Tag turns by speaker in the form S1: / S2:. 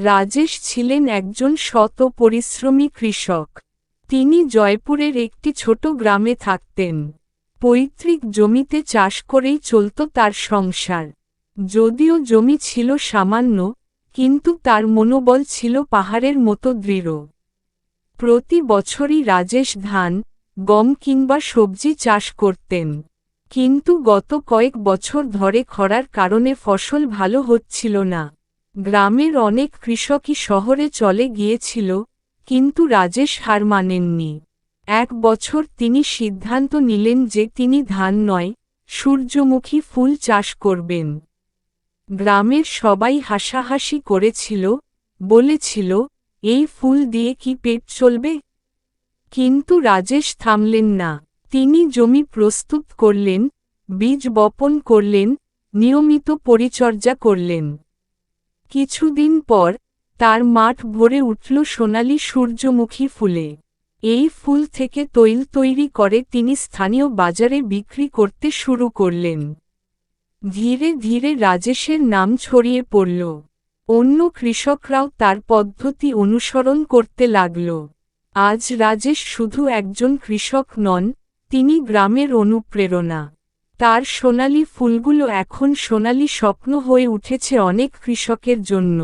S1: রাজেশ ছিলেন একজন সৎ ও পরিশ্রমী কৃষক। তিনি জয়পুরের একটি ছোট গ্রামে থাকতেন। পৈতৃক জমিতে চাষ করেই চলত তার সংসার। যদিও জমি ছিল সামান্য, কিন্তু তার মনোবল ছিল পাহাড়ের মতো দৃঢ়। প্রতি বছরই রাজেশ ধান, গম কিংবা সবজি চাষ করতেন। কিন্তু গত কয়েক বছর ধরে খরার কারণে ফসল ভালো হচ্ছিল না। গ্রামের অনেক কৃষকই শহরে চলে গিয়েছিল, কিন্তু রাজেশ হার মানেননি। এক বছর তিনি সিদ্ধান্ত নিলেন যে তিনি ধান নয়, সূর্যমুখী ফুল চাষ করবেন। গ্রামের সবাই হাসাহাসি করেছিল, বলেছিল, এই ফুল দিয়ে কি পেট চলবে? কিন্তু রাজেশ থামলেন না। তিনি জমি প্রস্তুত করলেন, বীজ বপন করলেন, নিয়মিত পরিচর্যা করলেন। কিছুদিন পর তার মাঠ ভরে উঠল সোনালী সূর্যমুখী ফুলে। এই ফুল থেকে তৈল তৈরি করে তিনি স্থানীয় বাজারে বিক্রি করতে শুরু করলেন। ধীরে ধীরে রাজেশের নাম ছড়িয়ে পড়ল। অন্য কৃষকরাও তার পদ্ধতি অনুসরণ করতে লাগল। আজ রাজেশ শুধু একজন কৃষক নন, তিনি গ্রামের অনুপ্রেরণা। তার সোনালী ফুলগুলো এখন সোনালী স্বপ্ন হয়ে উঠেছে অনেক কৃষকের জন্য।